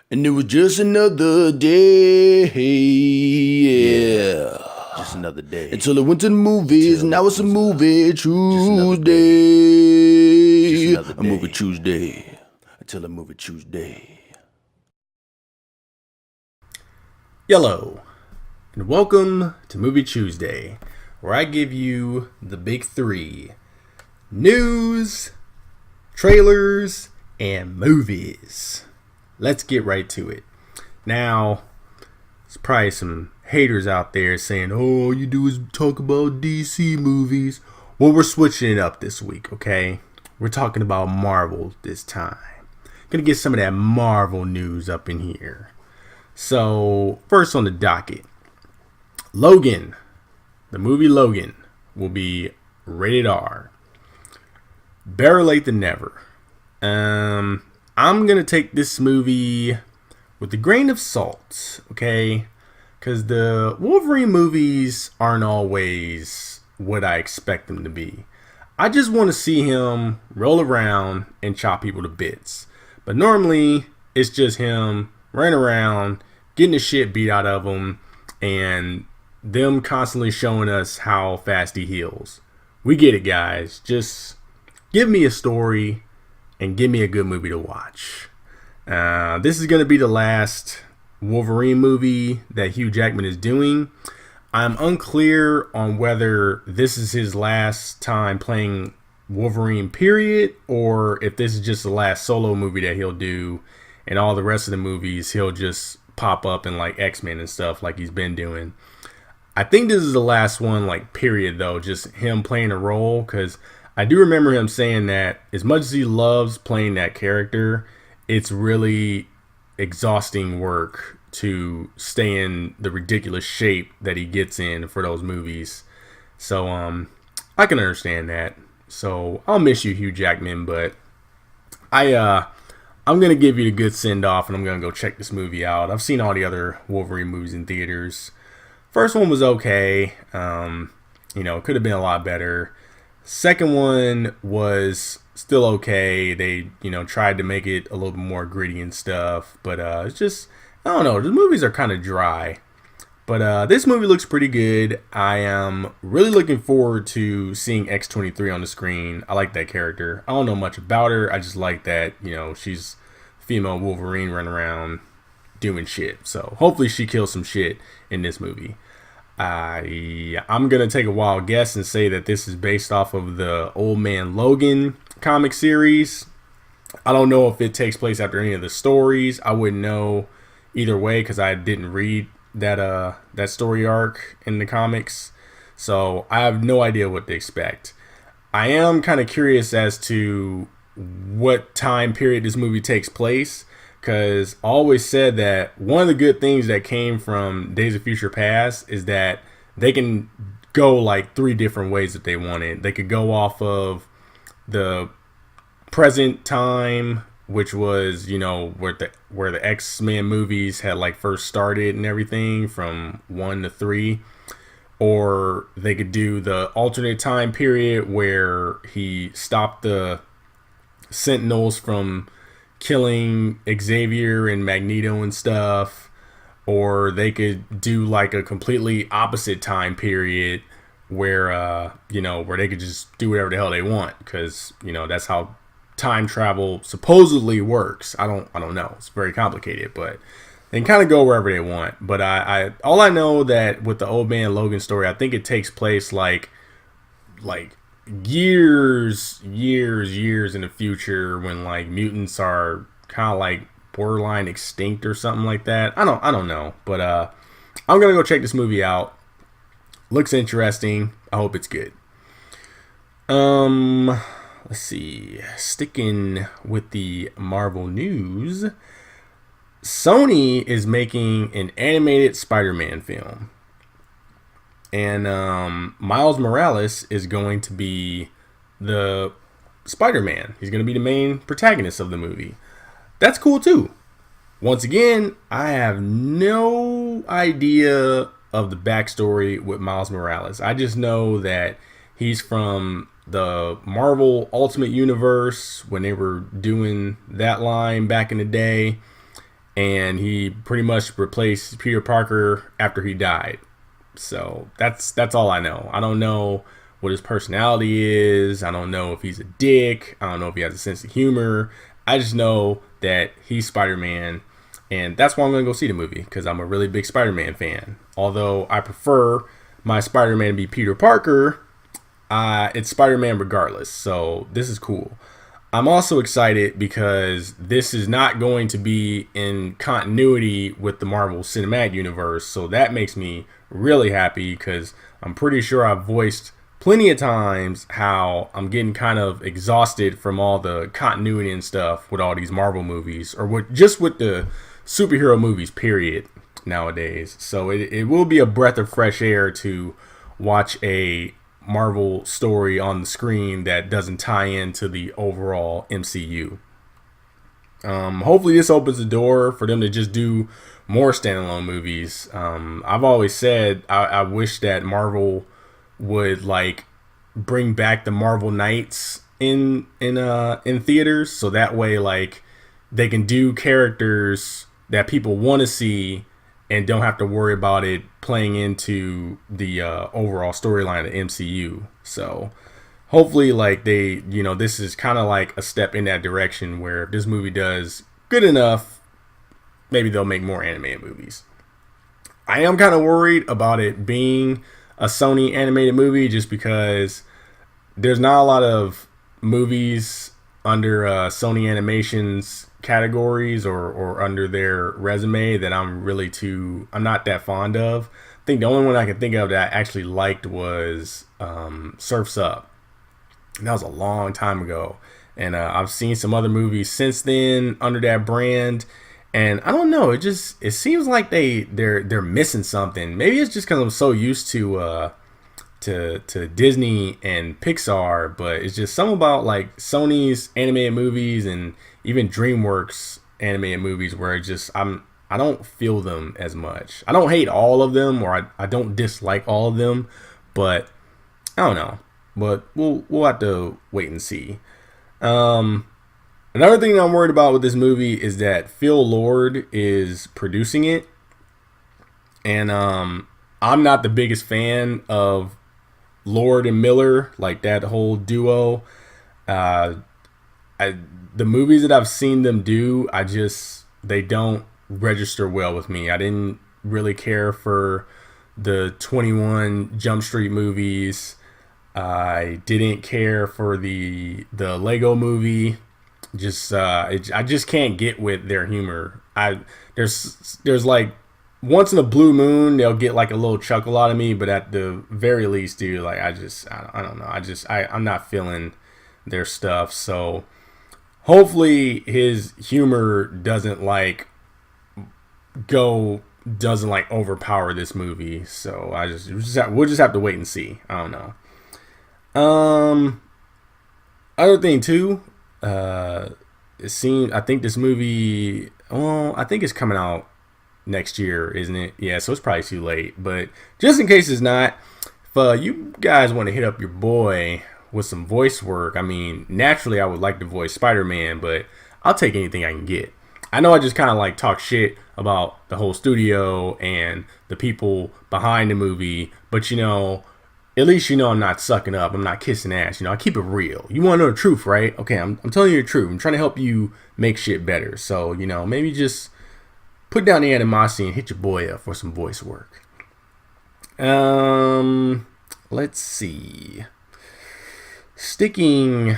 And it was just another day, yeah. Just another day. Until I went to the movies, and now it's a movie Tuesday. A movie Tuesday. Until a movie Tuesday. Hello, and welcome to Movie Tuesday, where I give you the big three: news, trailers, and movies. Let's get right to it. Now, there's probably some haters out there saying, oh, all you do is talk about DC movies. Well, we're switching it up this week, okay? We're talking about Marvel this time. Gonna get some of that Marvel news up in here. So, first on the docket, Logan, the movie Logan, will be rated R. Better late than never. I'm going to take this movie with a grain of salt, okay? Because the Wolverine movies aren't always what I expect them to be. I just want to see him roll around and chop people to bits. But normally, it's just him running around, getting the shit beat out of him, and them constantly showing us how fast he heals. We get it, guys. Just give me a story and give me a good movie to watch. This is going to be the last Wolverine movie that Hugh Jackman is doing. I'm unclear on whether this is his last time playing Wolverine, period, or if this is just the last solo movie that he'll do, and all the rest of the movies he'll just pop up in like X-Men and stuff like he's been doing. I think this is the last one, like, period, though, just him playing a role, because I do remember him saying that as much as he loves playing that character, it's really exhausting work to stay in the ridiculous shape that he gets in for those movies. So I can understand that. So I'll miss you, Hugh Jackman, but I'm gonna give you the good send off, and I'm gonna go check this movie out. I've seen all the other Wolverine movies in theaters. First one was okay. It could have been a lot better. Second one was still okay. They, tried to make it a little bit more gritty and stuff. But it's just, I don't know. The movies are kind of dry. But this movie looks pretty good. I am really looking forward to seeing X-23 on the screen. I like that character. I don't know much about her. I just like that, she's female Wolverine running around doing shit. So hopefully she kills some shit in this movie. I'm going to take a wild guess and say that this is based off of the Old Man Logan comic series. I don't know if it takes place after any of the stories. I wouldn't know either way because I didn't read that story arc in the comics. So I have no idea what to expect. I am kind of curious as to what time period this movie takes place, because I always said that one of the good things that came from Days of Future Past is that they can go like three different ways that they wanted. They could go off of the present time, which was, where the X-Men movies had like first started and everything from 1 to 3. Or they could do the alternate time period where he stopped the Sentinels from killing Xavier and Magneto and stuff. Or they could do like a completely opposite time period where where they could just do whatever the hell they want, because that's how time travel supposedly works. I don't know, it's very complicated, but they can kind of go wherever they want. But I all I know that with the Old Man Logan story, I think it takes place like years in the future, when like mutants are kind of like borderline extinct or something like that. I don't know, but I'm gonna go check this movie out. Looks interesting. I hope it's good. Let's see. Sticking with the Marvel news, Sony is making an animated Spider-Man film. And Miles Morales is going to be the Spider-Man. He's going to be the main protagonist of the movie. That's cool too. Once again, I have no idea of the backstory with Miles Morales. I just know that he's from the Marvel Ultimate Universe when they were doing that line back in the day. and he pretty much replaced Peter Parker after he died. So that's all I know. I don't know what his personality is. I don't know if he's a dick. I don't know if he has a sense of humor. I just know that he's Spider-Man, and that's why I'm going to go see the movie, because I'm a really big Spider-Man fan. Although I prefer my Spider-Man to be Peter Parker, it's Spider-Man regardless. So this is cool. I'm also excited because this is not going to be in continuity with the Marvel Cinematic Universe. So that makes me really happy, because I'm pretty sure I've voiced plenty of times how I'm getting kind of exhausted from all the continuity and stuff with all these Marvel movies, or with the superhero movies, period, nowadays. So it will be a breath of fresh air to watch a Marvel story on the screen that doesn't tie into the overall MCU. Hopefully this opens the door for them to just do more standalone movies. I've always said I wish that Marvel would like bring back the Marvel Nights in theaters, so that way like they can do characters that people want to see and don't have to worry about it playing into the overall storyline of the MCU. So hopefully like this is kind of like a step in that direction, where if this movie does good enough, maybe they'll make more animated movies. I am kind of worried about it being a Sony animated movie, just because there's not a lot of movies under Sony Animation's categories or under their resume that I'm not that fond of. I think the only one I can think of that I actually liked was Surf's Up. And that was a long time ago. And I've seen some other movies since then under that brand. And I don't know, it seems like they're missing something. Maybe it's just because I'm so used to Disney and Pixar, but it's just something about like Sony's animated movies and even DreamWorks animated movies where I don't feel them as much. I don't hate all of them, or I don't dislike all of them, but I don't know. But we'll have to wait and see. Another thing that I'm worried about with this movie is that Phil Lord is producing it. And I'm not the biggest fan of Lord and Miller, like that whole duo. The movies that I've seen them do, they don't register well with me. I didn't really care for the 21 Jump Street movies. I didn't care for the Lego movie. I just can't get with their humor. There's like once in a blue moon they'll get like a little chuckle out of me, but at the very least, dude, like I don't know. I'm not feeling their stuff. So hopefully his humor doesn't overpower this movie. So we'll just have to wait and see. I don't know. Other thing too. I think this movie, I think it's coming out next year, isn't it? Yeah, so it's probably too late. But just in case it's not, if you guys want to hit up your boy with some voice work, I mean, naturally I would like to voice Spider-Man, but I'll take anything I can get. I know I just kind of like talk shit about the whole studio and the people behind the movie, but at least I'm not sucking up. I'm not kissing ass. I keep it real. You want to know the truth, right? Okay, I'm telling you the truth. I'm trying to help you make shit better. So, maybe just put down the animosity and hit your boy up for some voice work. Let's see. Sticking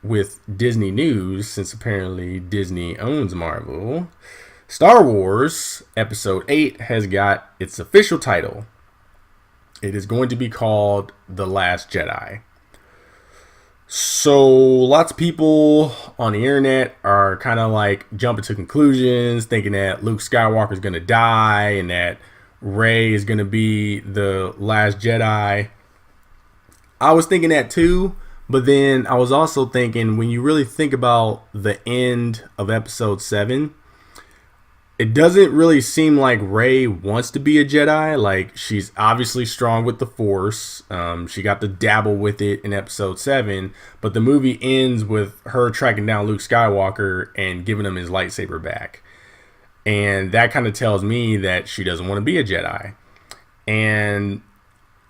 with Disney news, since apparently Disney owns Marvel, Star Wars Episode 8 has got its official title. It is going to be called The Last Jedi. So lots of people on the internet are kind of like jumping to conclusions, thinking that Luke Skywalker is going to die and that Rey is going to be the last Jedi. I was thinking that too, but then I was also thinking, when you really think about the end of Episode 7, it doesn't really seem like Rey wants to be a Jedi. Like, she's obviously strong with the Force. She got to dabble with it in Episode 7. But the movie ends with her tracking down Luke Skywalker and giving him his lightsaber back. And that kind of tells me that she doesn't want to be a Jedi. And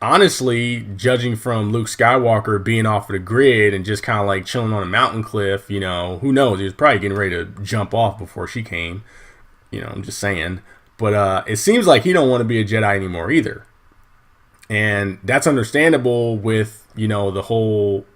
honestly, judging from Luke Skywalker being off of the grid and just kind of like chilling on a mountain cliff, you know, who knows? He was probably getting ready to jump off before she came. You know, I'm just saying. But it seems like he don't want to be a Jedi anymore either. And that's understandable with, you know, the whole...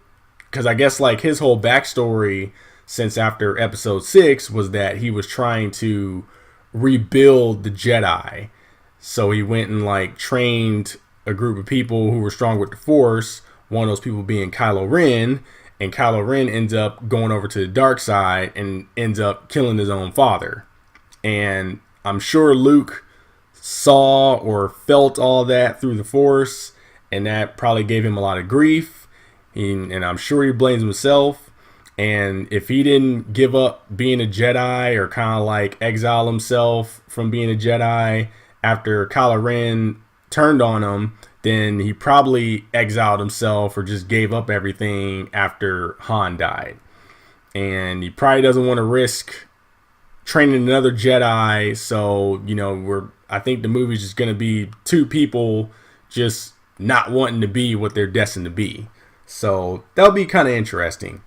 Because I guess like his whole backstory since after episode 6 was that he was trying to rebuild the Jedi. So he went and like trained a group of people who were strong with the Force. One of those people being Kylo Ren. And Kylo Ren ends up going over to the dark side and ends up killing his own father. And I'm sure Luke saw or felt all that through the Force, and that probably gave him a lot of grief. And I'm sure he blames himself. And if he didn't give up being a Jedi or kind of like exile himself from being a Jedi after Kylo Ren turned on him, then he probably exiled himself or just gave up everything after Han died. And he probably doesn't want to risk training another Jedi. So, you know, I think the movie's just going to be two people just not wanting to be what they're destined to be. So that'll be kind of interesting.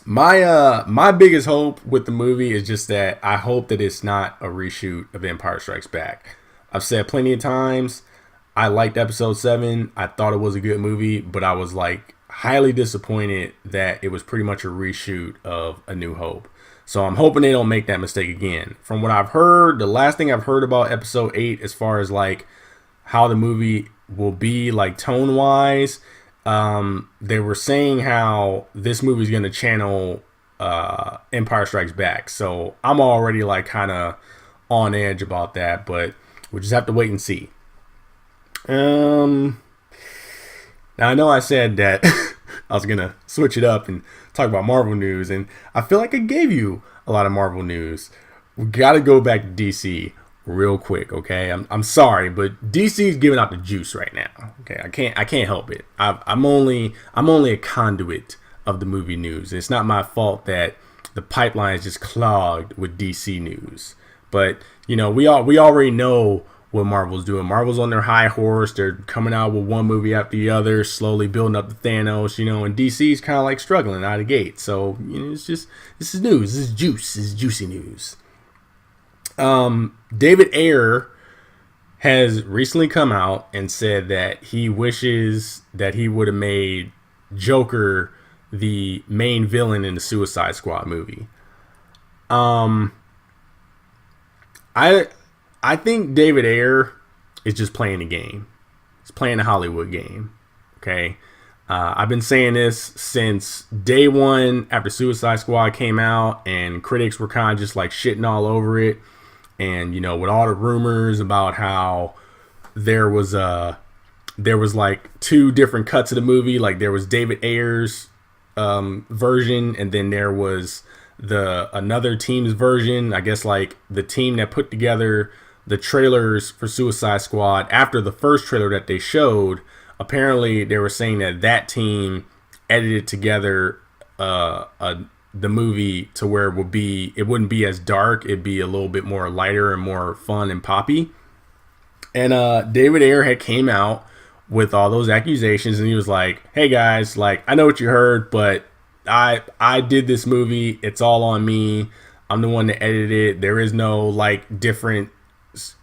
My biggest hope with the movie is just that I hope that it's not a reshoot of Empire Strikes Back. I've said plenty of times, I liked episode 7. I thought it was a good movie, but I was like highly disappointed that it was pretty much a reshoot of A New Hope. So I'm hoping they don't make that mistake again. From what I've heard, the last thing I've heard about episode 8 as far as like how the movie will be like tone wise, they were saying how this movie is going to channel Empire Strikes Back. So I'm already like kind of on edge about that, but we'll just have to wait and see. Now I know I said that I was going to switch it up and talk about Marvel news, and I feel like I gave you a lot of Marvel news. We got to go back to DC real quick, okay? I'm sorry, but DC's giving out the juice right now. Okay, I can't help it. I'm only a conduit of the movie news. It's not my fault that the pipeline is just clogged with DC news. But you know, we already know what Marvel's doing. Marvel's on their high horse. They're coming out with one movie after the other, slowly building up the Thanos, you know, and DC's kind of like struggling out of the gate. So, you know, it's just, this is news. This is juice. This is juicy news. David Ayer has recently come out and said that he wishes that he would have made Joker the main villain in the Suicide Squad movie. I think David Ayer is just playing a game. He's playing a Hollywood game. Okay. I've been saying this since day one after Suicide Squad came out, and critics were kind of just like shitting all over it. And, you know, with all the rumors about how there was like two different cuts of the movie. Like there was David Ayer's version, and then there was another team's version. I guess like the team that put together the trailers for Suicide Squad after the first trailer that they showed, apparently they were saying that team edited together the movie to where it wouldn't be as dark. It'd be a little bit more lighter and more fun and poppy. And David Ayer had came out with all those accusations, and he was like, hey guys, like, I know what you heard, but I did this movie. It's all on me. I'm the one that edited it. There is no like different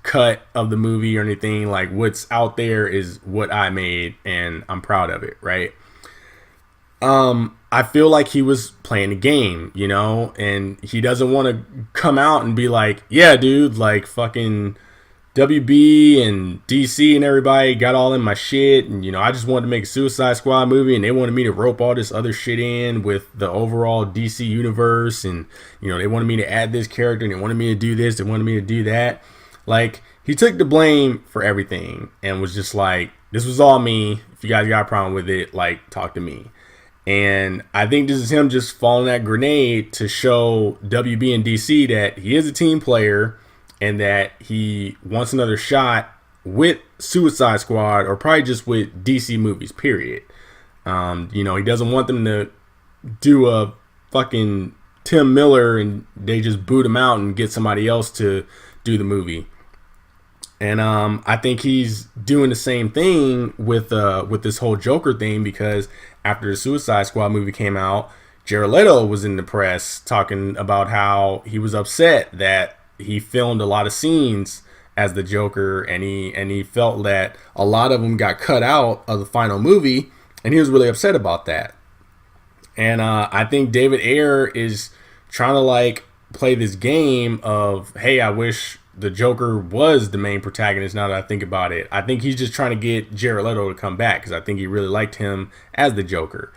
cut of the movie or anything. Like what's out there is what I made, and I'm proud of it, right? I feel like he was playing a game, you know, and he doesn't want to come out and be like, yeah, dude, like fucking WB and DC and everybody got all in my shit, and you know, I just wanted to make a Suicide Squad movie, and they wanted me to rope all this other shit in with the overall DC universe, and you know, they wanted me to add this character, and they wanted me to do this, they wanted me to do that. Like, he took the blame for everything and was just like, this was all me. If you guys got a problem with it, like, talk to me. And I think this is him just falling that grenade to show WB and DC that he is a team player and that he wants another shot with Suicide Squad, or probably just with DC movies, period. You know, he doesn't want them to do a fucking Tim Miller and they just boot him out and get somebody else to do the movie. And I think he's doing the same thing with this whole Joker thing, because after the Suicide Squad movie came out, Jared Leto was in the press talking about how he was upset that he filmed a lot of scenes as the Joker, and he felt that a lot of them got cut out of the final movie, and he was really upset about that. And I think David Ayer is trying to like play this game of, hey, I wish the Joker was the main protagonist. Now that I think about it, I think he's just trying to get Jared Leto to come back, because I think he really liked him as the Joker.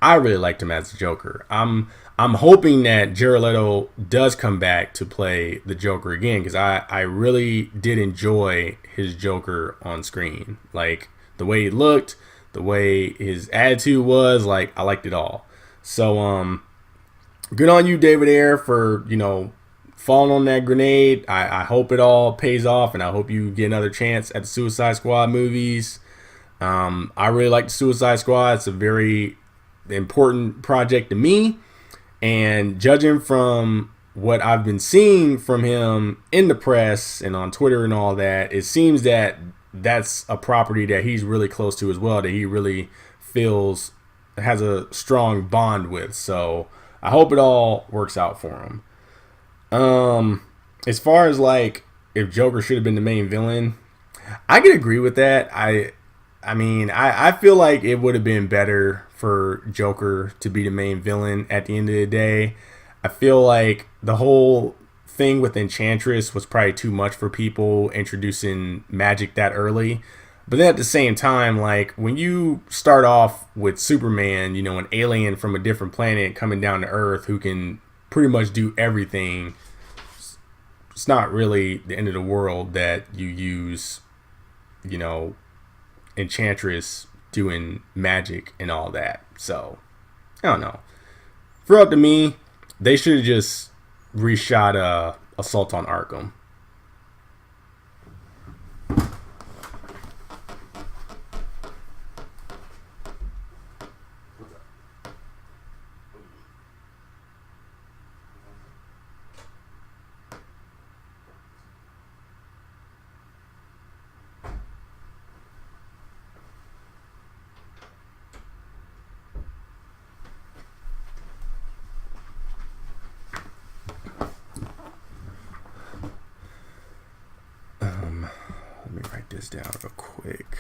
I really liked him as the Joker. I'm hoping that Jared Leto does come back to play the Joker again, because I really did enjoy his Joker on screen. Like the way he looked, the way his attitude was, like I liked it all. So good on you, David Ayer, for falling on that grenade. I hope it all pays off, and I hope you get another chance at the Suicide Squad movies. I really like the Suicide Squad. It's a very important project to me, and judging from what I've been seeing from him in the press and on Twitter and all that, it seems that that's a property that he's really close to as well, that he really feels has a strong bond with. So I hope it all works out for him. As far as like if Joker should have been the main villain, I could agree with that. I feel like it would have been better for Joker to be the main villain at the end of the day. I feel like the whole thing with Enchantress was probably too much for people, introducing magic that early. But then at the same time, like when you start off with Superman, an alien from a different planet coming down to Earth who can pretty much do everything, it's not really the end of the world that you use, Enchantress doing magic and all that. So I don't know. For up to me, they should have just reshot Assault on Arkham. Let me write this down real quick.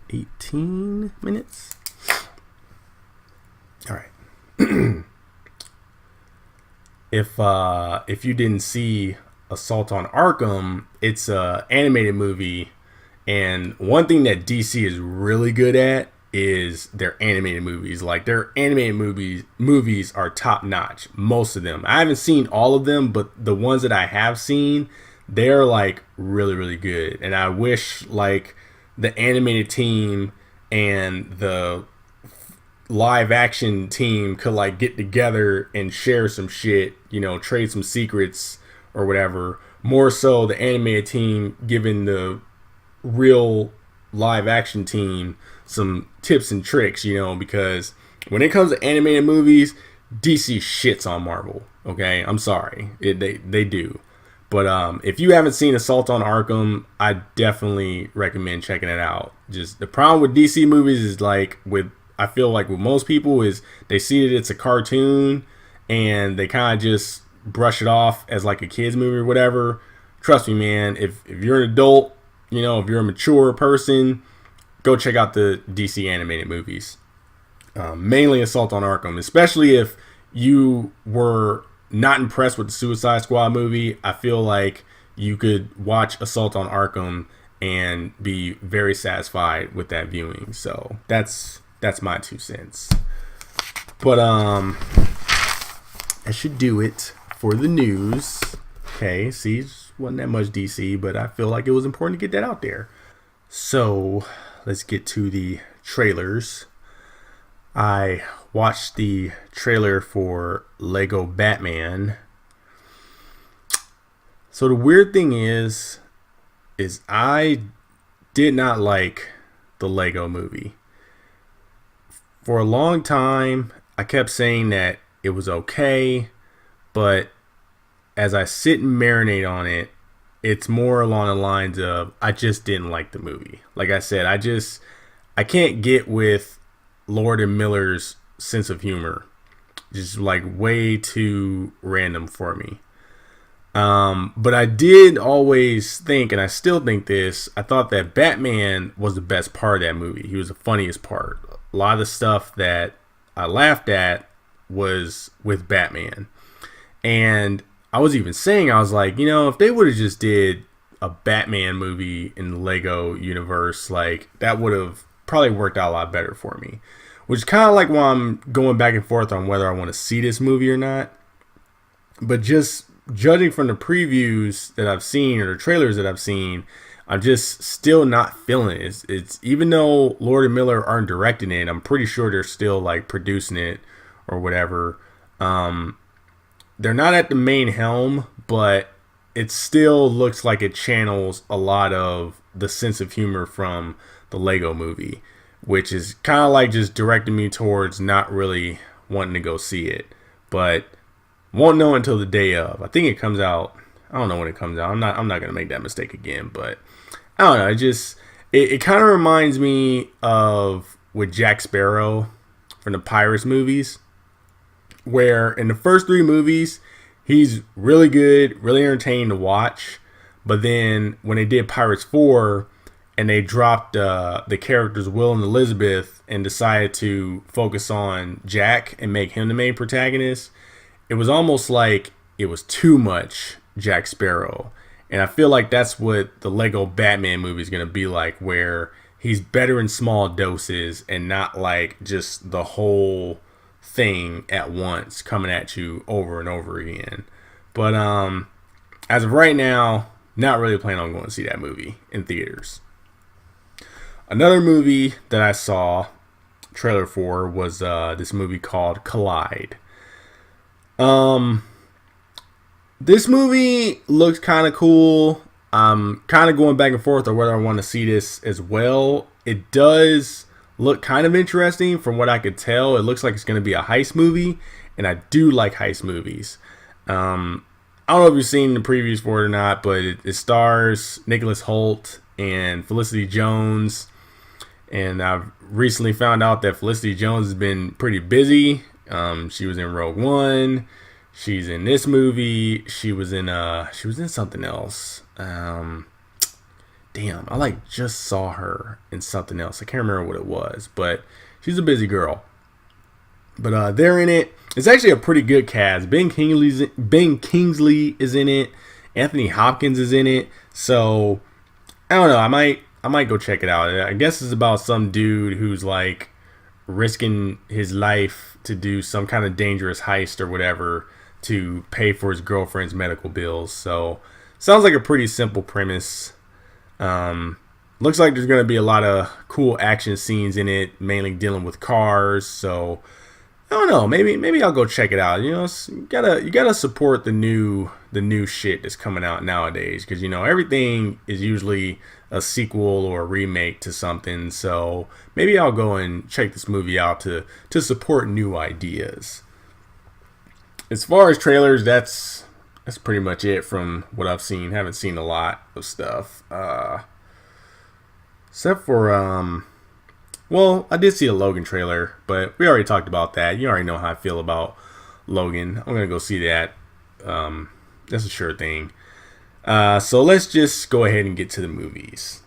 18 minutes. All right. If you didn't see Assault on Arkham, it's a animated movie, and one thing that DC is really good at is their animated movies. Like their animated movies are top notch. Most of them. I haven't seen all of them, but the ones that I have seen, they're like really, really good. And I wish like the animated team and the live action team could like get together and share some shit, trade some secrets or whatever. More so the animated team giving the real live action team some tips and tricks, because when it comes to animated movies, DC shits on Marvel. Okay, I'm sorry, they do. But if you haven't seen Assault on Arkham, I definitely recommend checking it out. Just the problem with DC movies is I feel like with most people is they see that it's a cartoon and they kind of just brush it off as like a kid's movie or whatever. Trust me, man, if you're an adult, if you're a mature person, go check out the DC animated movies. Mainly Assault on Arkham, especially if you were not impressed with the Suicide Squad movie. I feel like you could watch Assault on Arkham and be very satisfied with that viewing. So that's my 2 cents. But I should do it for the news. Okay, see, it wasn't that much DC, but I feel like it was important to get that out there. So let's get to the trailers. I watched the trailer for Lego Batman. So the weird thing is I did not like the Lego movie. For a long time, I kept saying that it was okay, but as I sit and marinate on it, it's more along the lines of I just didn't like the movie. Like I said, I can't get with Lord and Miller's sense of humor. Just like way too random for me. But I did always think, and I still think this, I thought that Batman was the best part of that movie. He was the funniest part. A lot of the stuff that I laughed at was with Batman. And I was even saying, I was like, if they would have just did a Batman movie in the Lego universe, like that would have probably worked out a lot better for me. Which is kind of like why I'm going back and forth on whether I want to see this movie or not. But just judging from the previews that I've seen or the trailers that I've seen, I'm just still not feeling it. It's even though Lord and Miller aren't directing it, I'm pretty sure they're still like producing it or whatever. They're not at the main helm, but it still looks like it channels a lot of the sense of humor from the Lego movie, which is kind of like just directing me towards not really wanting to go see it. But won't know until the day of. I think it comes out. I don't know when it comes out. I'm not gonna make that mistake again. But I don't know. It kind of reminds me of with Jack Sparrow from the Pirates movies, where in the first 3 movies he's really good, really entertaining to watch. But then when they did Pirates 4 and they dropped the characters Will and Elizabeth and decided to focus on Jack and make him the main protagonist, it was almost like it was too much Jack Sparrow. And I feel like that's what the Lego Batman movie is going to be like, where he's better in small doses and not like just the whole thing at once coming at you over and over again. But as of right now, not really planning on going to see that movie in theaters. Another movie that I saw trailer for was this movie called Collide. This movie looks kind of cool. I'm kind of going back and forth on whether I want to see this as well. It does look kind of interesting from what I could tell. It looks like it's going to be a heist movie, and I do like heist movies. I don't know if you've seen the previews for it or not, but it stars Nicholas Hoult and Felicity Jones. And I've recently found out that Felicity Jones has been pretty busy. She was in Rogue One. She's in this movie. She was in something else. Damn, I just saw her in something else. I can't remember what it was, but she's a busy girl. But they're in it. It's actually a pretty good cast. Ben Kingsley is in it. Anthony Hopkins is in it. So I don't know. I might go check it out. I guess it's about some dude who's like risking his life to do some kind of dangerous heist or whatever to pay for his girlfriend's medical bills. So sounds like a pretty simple premise. Looks like there's going to be a lot of cool action scenes in it, mainly dealing with cars. So I don't know. Maybe I'll go check it out. You gotta support the new shit that's coming out nowadays, because everything is usually a sequel or a remake to something. So maybe I'll go and check this movie out to support new ideas. As far as trailers, that's pretty much it from what I've seen. Haven't seen a lot of stuff. Except for well, I did see a Logan trailer, but we already talked about that. You already know how I feel about Logan. I'm gonna go see that. That's a sure thing. So let's just go ahead and get to the movies.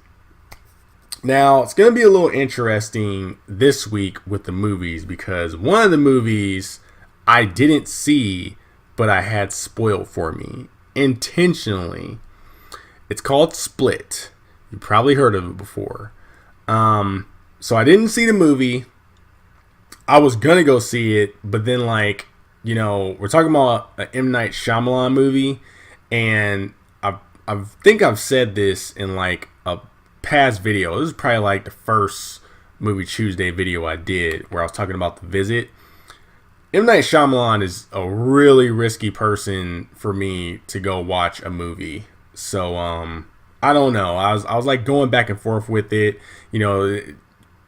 Now, it's going to be a little interesting this week with the movies, because one of the movies I didn't see, but I had spoiled for me intentionally. It's called Split. You probably heard of it before. So I didn't see the movie. I was going to go see it, but then we're talking about an M. Night Shyamalan movie, and I think I've said this in a past video. This is probably the first movie Chewsday video I did, where I was talking about The Visit. M. Night Shyamalan is a really risky person for me to go watch a movie. So I don't know. I was going back and forth with it.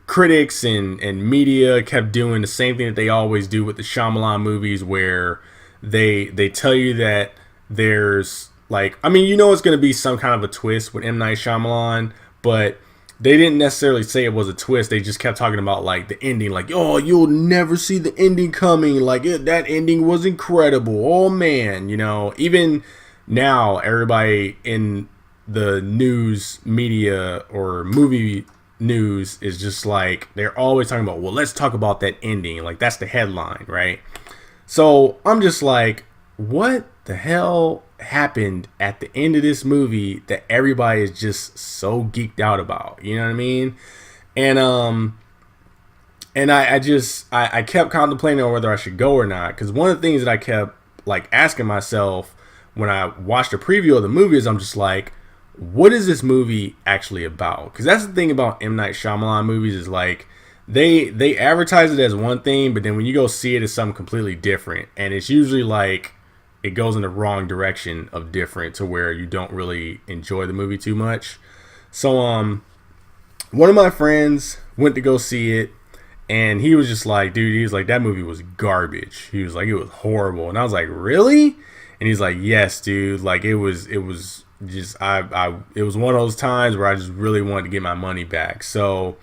Critics and media kept doing the same thing that they always do with the Shyamalan movies, where they tell you that there's like, I mean, it's going to be some kind of a twist with M. Night Shyamalan, but they didn't necessarily say it was a twist. They just kept talking about like the ending, like, oh, you'll never see the ending coming. Like that ending was incredible. Oh man, even now everybody in the news media or movie news is just like, they're always talking about, well, let's talk about that ending. Like that's the headline, right? So I'm just like, what the hell happened at the end of this movie that everybody is just so geeked out about? You know what I mean? And I kept contemplating on whether I should go or not, because one of the things that I kept like asking myself when I watched a preview of the movie is, I'm just like, what is this movie actually about? Because that's the thing about M. Night Shyamalan movies, is like, they advertise it as one thing, but then when you go see it, it's something completely different, and it's usually like it goes in the wrong direction of different, to where you don't really enjoy the movie too much. So one of my friends went to go see it, and he was just like, dude, he was like, that movie was garbage. He was like, it was horrible. And I was like, really? And he's like, yes, dude, like it was just it was one of those times where I just really wanted to get my money back. So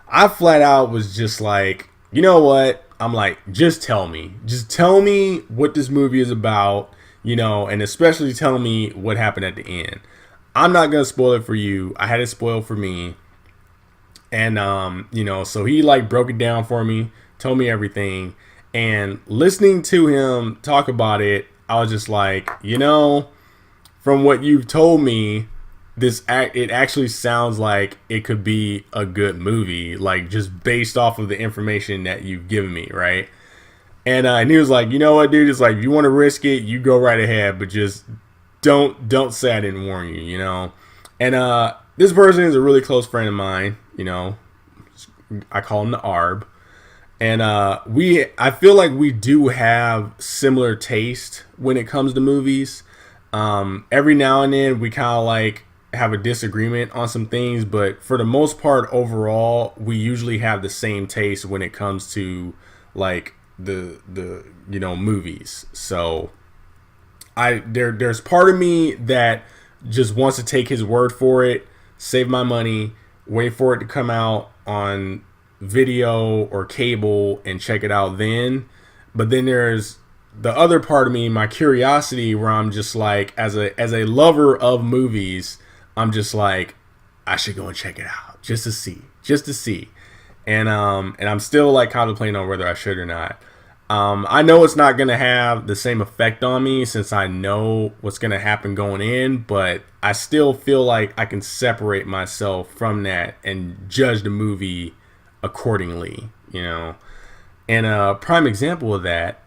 I flat out was just like, you know what? I'm like, just tell me what this movie is about, and especially tell me what happened at the end. I'm not going to spoil it for you. I had it spoiled for me. And, so he like broke it down for me, told me everything, and listening to him talk about it, I was just like, from what you've told me, it actually sounds like it could be a good movie, like just based off of the information that you've given me, right? And he was like, you know what, dude? It's like, if you want to risk it, you go right ahead, but just don't say I didn't warn you, And this person is a really close friend of mine, I call him the Arb, and I feel like we do have similar taste when it comes to movies. Every now and then we kind of like have a disagreement on some things, but for the most part, overall, we usually have the same taste when it comes to like the movies. So there's part of me that just wants to take his word for it, save my money, wait for it to come out on video or cable and check it out then. But then there's the other part of me, my curiosity, where I'm just like, as a lover of movies, I'm just like, I should go and check it out just to see. And I'm still like contemplating on whether I should or not. I know it's not going to have the same effect on me since I know what's going to happen going in, but I still feel like I can separate myself from that and judge the movie accordingly, And a prime example of that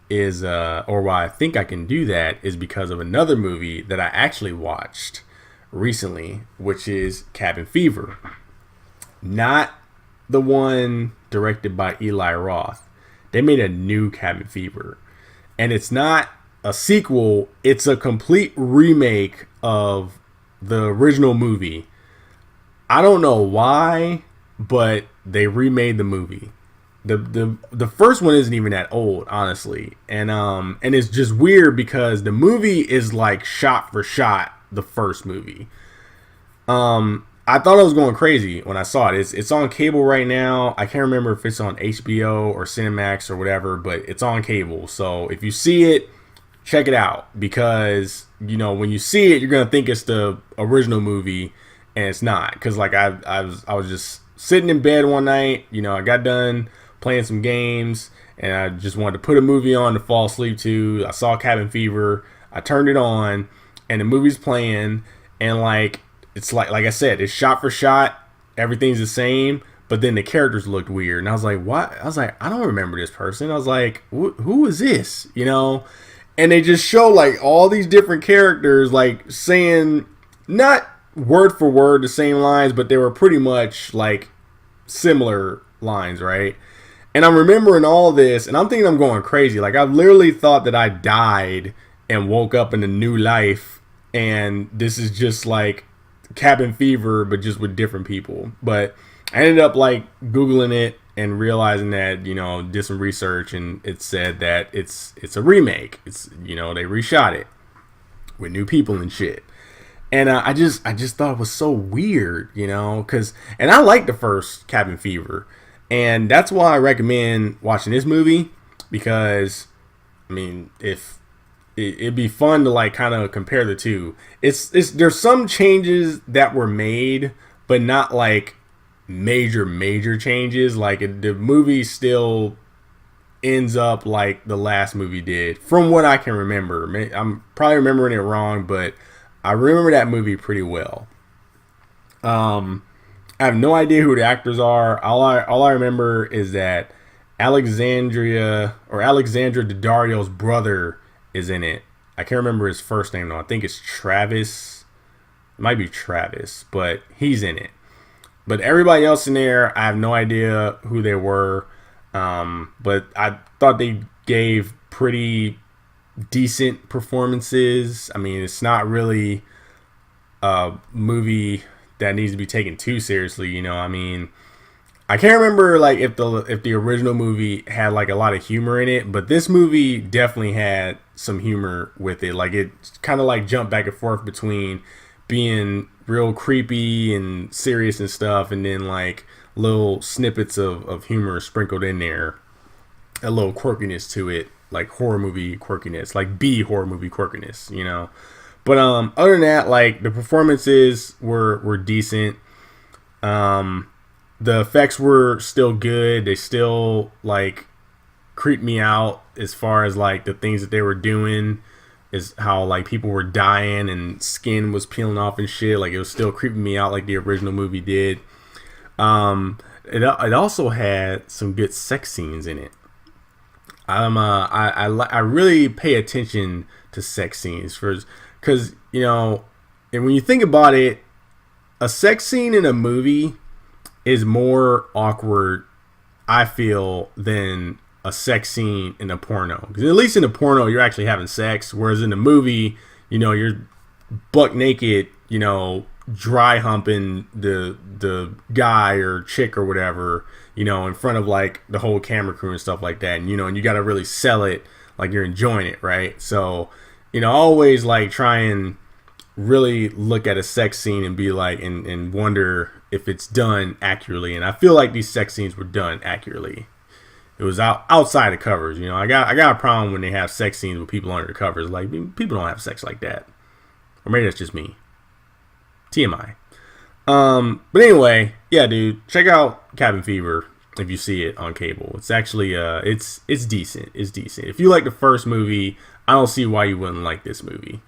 is, or why I think I can do that, is because of another movie that I actually watched recently, which is Cabin Fever. Not the one directed by Eli Roth. They made a new Cabin Fever, and it's not a sequel, it's a complete remake of the original movie. I don't know why, but they remade the movie. The first one isn't even that old, honestly, and it's just weird because the movie is like shot for shot the first movie. I thought I was going crazy when I saw it. It's on cable right now. I can't remember if it's on HBO or Cinemax or whatever, but it's on cable. So if you see it, check it out, because when you see it, you're gonna think it's the original movie, and it's not. Because like I was just sitting in bed one night. I got done playing some games, and I just wanted to put a movie on to fall asleep to. I saw Cabin Fever. I turned it on, and the movie's playing, and like, it's like I said, it's shot for shot. Everything's the same, but then the characters looked weird, and I was like, what? I was like, I don't remember this person. I was like, who is this? And they just show like all these different characters, like saying not word for word the same lines, but they were pretty much like similar lines, right? And I'm remembering all this, and I'm thinking I'm going crazy. Like, I literally thought that I died and woke up in a new life, and this is just like Cabin Fever, but just with different people. But I ended up like Googling it and realizing that, did some research, and it said that it's a remake. It's, they reshot it. with new people and shit. And I just thought it was so weird, you know, and I like the first Cabin Fever, and that's why I recommend watching this movie, because I mean, if it'd be fun to like kind of compare the two. It's there's some changes that were made, but not like major changes. Like the movie still ends up like the last movie did, from what I can remember. I'm probably remembering it wrong, but I remember that movie pretty well. I have no idea who the actors are. All I remember is that Alexandra Daddario's brother is in it. I can't remember his first name though. I think it's Travis. It might be Travis, but he's in it. But everybody else in there, I have no idea who they were. But I thought they gave pretty decent performances. I mean, it's not really a movie that needs to be taken too seriously, you know. I mean, I can't remember like if the original movie had like a lot of humor in it, but this movie definitely had some humor with it. Like it kind of like jumped back and forth between being real creepy and serious and stuff, and then like little snippets of humor sprinkled in there, a little quirkiness to it, like horror movie quirkiness, like B horror movie quirkiness, you know. But other than that, like the performances were decent. The effects were still good. They still like creeped me out as far as like the things that they were doing, is how like people were dying and skin was peeling off and shit. Like it was still creeping me out like the original movie did. It also had some good sex scenes in it. I really pay attention to sex scenes because you know, and when you think about it, a sex scene in a movie is more awkward, I feel, than a sex scene in a porno. Because at least in a porno, you're actually having sex, whereas in a movie, you know, you're buck naked, you know, dry humping the guy or chick or whatever, you know, in front of like the whole camera crew and stuff like that. And, you know, and you got to really sell it like you're enjoying it, right? So, you know, I always like try and really look at a sex scene and be like, and wonder if it's done accurately. And I feel like these sex scenes were done accurately. It was outside the covers, you know. I got a problem when they have sex scenes with people under the covers. Like, people don't have sex like that. Or maybe that's just me. TMI. But anyway, yeah, dude, check out Cabin Fever if you see it on cable. It's actually it's decent. It's decent. If you like the first movie, I don't see why you wouldn't like this movie.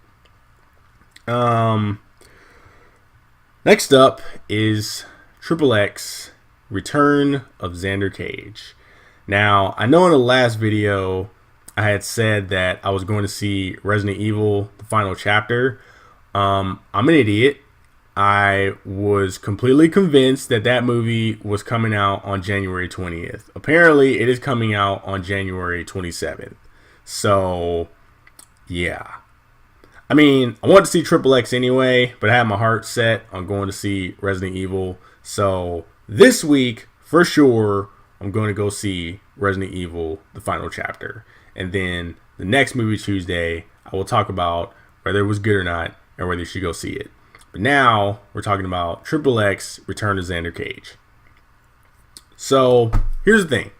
Next up is XXX Return of Xander Cage. Now, I know in the last video I had said that I was going to see Resident Evil the final chapter. I'm an idiot. I was completely convinced that that movie was coming out on January 20th. Apparently, it is coming out on January 27th. So, yeah. I mean, I wanted to see XXX anyway, but I had my heart set on going to see Resident Evil. So, this week, for sure, I'm going to go see Resident Evil the final chapter. And then the next movie, Chewsday, I will talk about whether it was good or not and whether you should go see it. But now we're talking about XXX Return to Xander Cage. So here's the thing.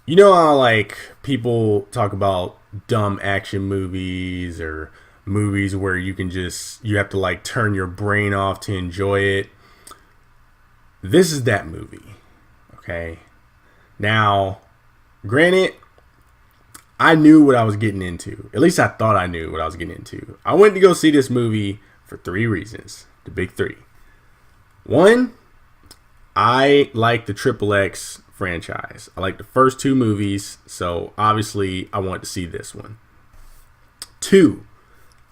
You know how like people talk about dumb action movies or movies where you have to like turn your brain off to enjoy it. This is that movie. Okay. Now, granted, I knew what I was getting into. At least I thought I knew what I was getting into. I went to go see this movie for 3 reasons. The big 3. 1, I like the XXX franchise. I like the first 2 movies, so obviously I want to see this one. 2,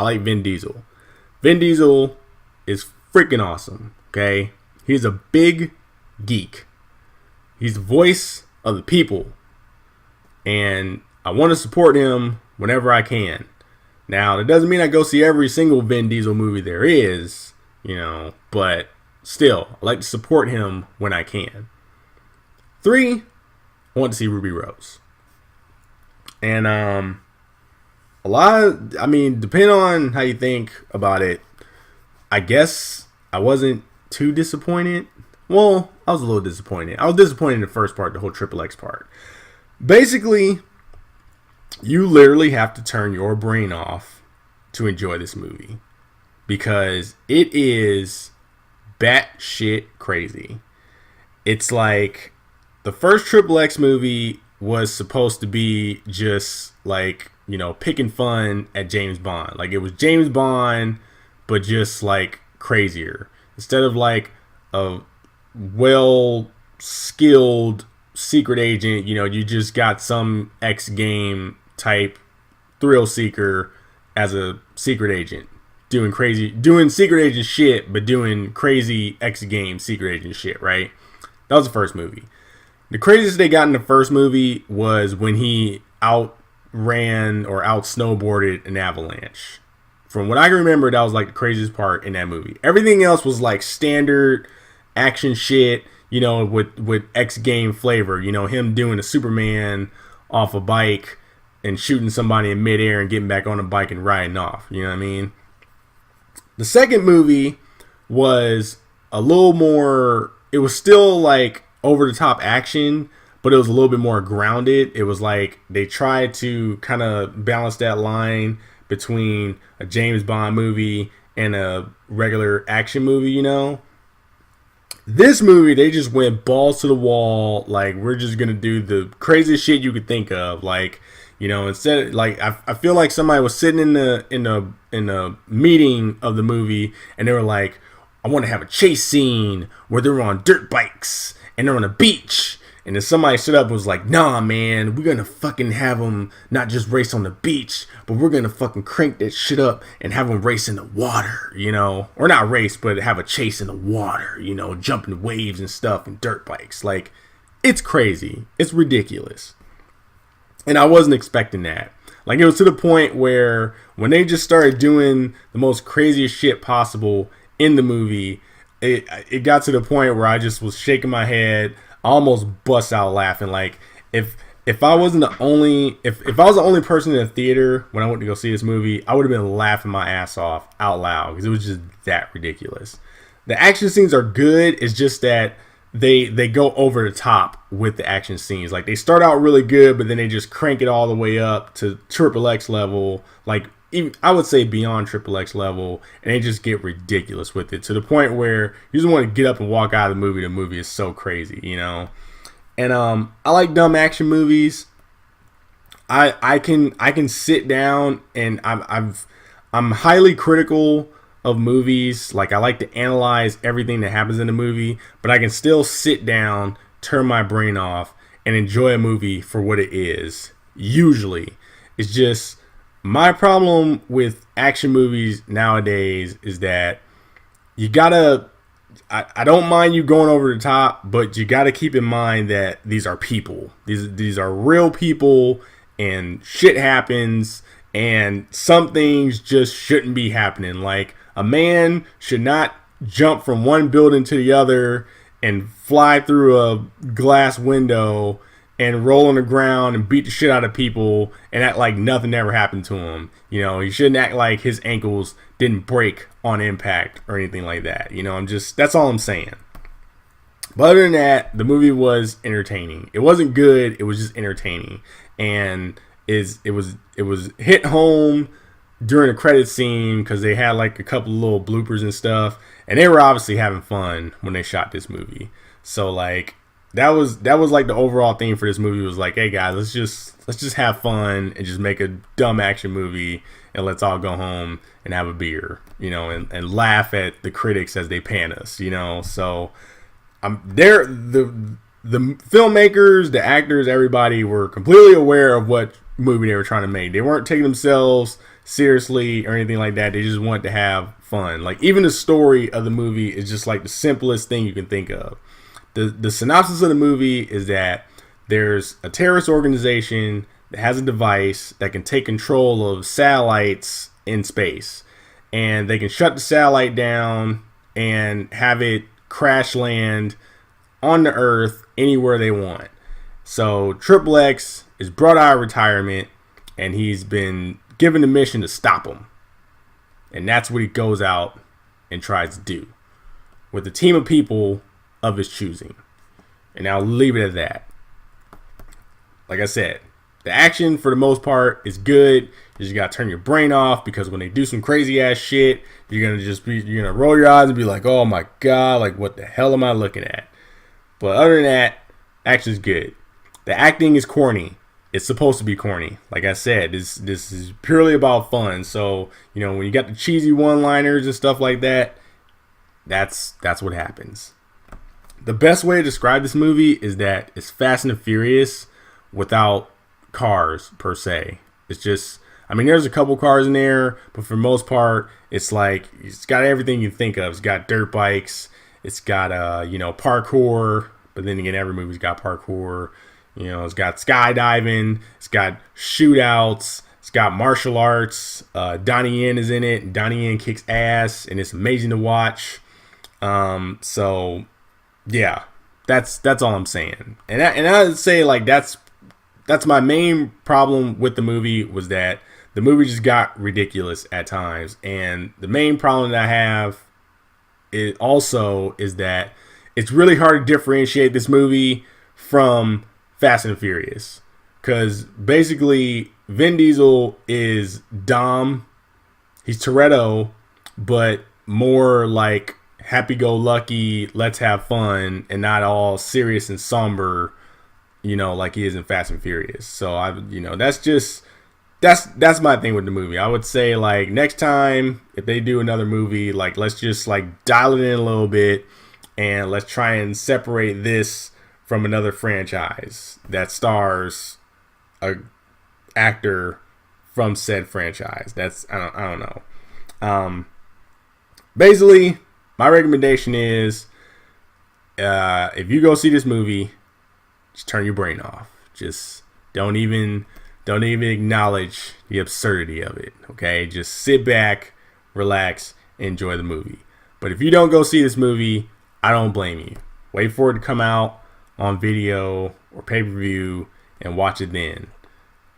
I like Vin Diesel. Vin Diesel is freaking awesome, okay? He's a big geek. He's the voice of the people. And I want to support him whenever I can. Now, that doesn't mean I go see every single Vin Diesel movie there is, you know, but still, I like to support him when I can. 3, I want to see Ruby Rose. And I mean, depending on how you think about it, I guess I wasn't too disappointed. Well, I was a little disappointed. I was disappointed in the first part, the whole Triple X part. Basically, you literally have to turn your brain off to enjoy this movie because it is batshit crazy. It's like the first Triple X movie was supposed to be just like, you know, picking fun at James Bond. Like it was James Bond, but just like crazier. Instead of like a well skilled secret agent, you know, you just got some X game type thrill seeker as a secret agent doing secret agent shit, but doing crazy X game secret agent shit, right? That was the first movie. The craziest they got in the first movie was when he outran or out snowboarded an avalanche. From what I can remember, that was like the craziest part in that movie. Everything else was like standard action shit, you know, with X game flavor. You know, him doing a Superman off a bike and shooting somebody in midair and getting back on a bike and riding off. You know what I mean? The second movie was a little more, it was still like over the top action, but it was a little bit more grounded. It was like they tried to kind of balance that line between a James Bond movie and a regular action movie, you know? This movie, they just went balls to the wall. Like, we're just going to do the craziest shit you could think of. Like, you know, instead of, like, I feel like somebody was sitting in the meeting of the movie and they were like, I want to have a chase scene where they're on dirt bikes and they're on a beach. And then somebody stood up and was like, nah, man, we're going to fucking have them not just race on the beach, but we're going to fucking crank that shit up and have them race in the water, you know? Or not race, but have a chase in the water, you know, jumping waves and stuff and dirt bikes. Like, it's crazy. It's ridiculous. And I wasn't expecting that. Like, it was to the point where when they just started doing the most craziest shit possible in the movie, it got to the point where I just was shaking my head. I almost bust out laughing. Like if I wasn't the only if I was the only person in the theater when I went to go see this movie, I would have been laughing my ass off out loud because it was just that ridiculous. The action scenes are good. It's just that they go over the top with the action scenes. Like they start out really good, but then they just crank it all the way up to Triple X level. Like even, I would say beyond Triple X level, and they just get ridiculous with it to the point where you just want to get up and walk out of the movie. The movie is so crazy, you know. And I like dumb action movies. I can sit down and I'm highly critical of movies. Like I like to analyze everything that happens in a movie, but I can still sit down, turn my brain off, and enjoy a movie for what it is. Usually, it's just my problem with action movies nowadays is that you gotta. I don't mind you going over the top, but you gotta keep in mind that these are people. These are real people, and shit happens, and some things just shouldn't be happening. Like a man should not jump from one building to the other and fly through a glass window and roll on the ground and beat the shit out of people and act like nothing ever happened to him. You know, he shouldn't act like his ankles didn't break on impact or anything like that. You know, that's all I'm saying. But other than that, the movie was entertaining. It wasn't good, it was just entertaining. And it was hit home during the credit scene because they had like a couple of little bloopers and stuff. And they were obviously having fun when they shot this movie. So like that was like the overall theme for this movie was like, hey guys, let's just have fun and just make a dumb action movie and let's all go home and have a beer, you know, and laugh at the critics as they pan us, you know. So the filmmakers, the actors, everybody were completely aware of what movie they were trying to make. They weren't taking themselves seriously or anything like that. They just wanted to have fun. Like even the story of the movie is just like the simplest thing you can think of. The synopsis of the movie is that there's a terrorist organization that has a device that can take control of satellites in space. And they can shut the satellite down and have it crash land on the Earth anywhere they want. So Triple X is brought out of retirement and he's been given the mission to stop him. And that's what he goes out and tries to do with a team of people of his choosing. And I'll leave it at that. Like I said, the action for the most part is good. You just gotta turn your brain off, because when they do some crazy ass shit, you're gonna roll your eyes and be like, oh my god, like what the hell am I looking at? But other than that, action's good. The acting is corny. It's supposed to be corny. Like I said, this is purely about fun. So, when you got the cheesy one-liners and stuff like that, that's what happens. The best way to describe this movie is that it's Fast and Furious without cars per se. It's just, there's a couple cars in there, but for the most part, it's like it's got everything you think of. It's got dirt bikes. It's got parkour. But then again, every movie's got parkour. It's got skydiving. It's got shootouts. It's got martial arts. Donnie Yen is in it. And Donnie Yen kicks ass, and it's amazing to watch. So yeah, that's all I'm saying. And I would say like that's my main problem with the movie, was that the movie just got ridiculous at times. And the main problem that I have is that it's really hard to differentiate this movie from Fast and Furious, because basically Vin Diesel is Dom. He's Toretto, but more like happy-go-lucky, let's have fun, and not all serious and somber, like he is in Fast and Furious. So that's my thing with the movie. I would say like next time if they do another movie, like let's just like dial it in a little bit, and let's try and separate this from another franchise that stars a actor from said franchise. I don't know. Basically, my recommendation is, if you go see this movie, just turn your brain off. Just don't even acknowledge the absurdity of it. Okay, just sit back, relax, enjoy the movie. But if you don't go see this movie, I don't blame you. Wait for it to come out on video or pay-per-view and watch it then.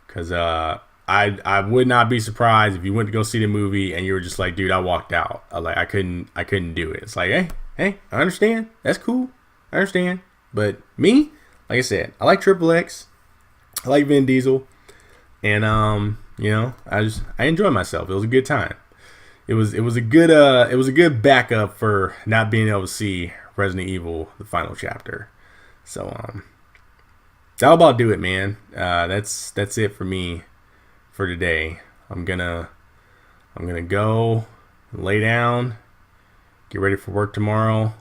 Because I would not be surprised if you went to go see the movie and you were just like, dude, I walked out. I couldn't do it. It's like, hey, I understand. That's cool. I understand. But me, like I said, I like Triple X. I like Vin Diesel. And I enjoyed myself. It was a good time. It was a good backup for not being able to see Resident Evil, the final chapter. So that'll about do it, man. That's it for me for today. I'm gonna go lay down, get ready for work tomorrow,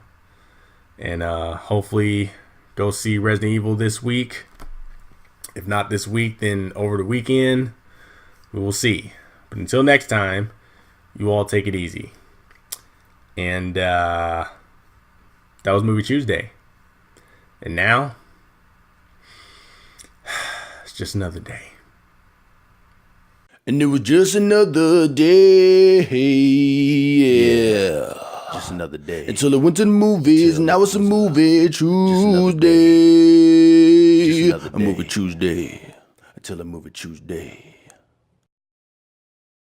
and hopefully go see Resident Evil this week. If not this week, then over the weekend. We will see. But until next time, you all take it easy. And that was Movie Chewsday. And now, it's just another day. And it was just another day. Yeah. Just another day. Until I went to the movies. Now it's a movie Tuesday. A movie Tuesday. Until a movie Tuesday.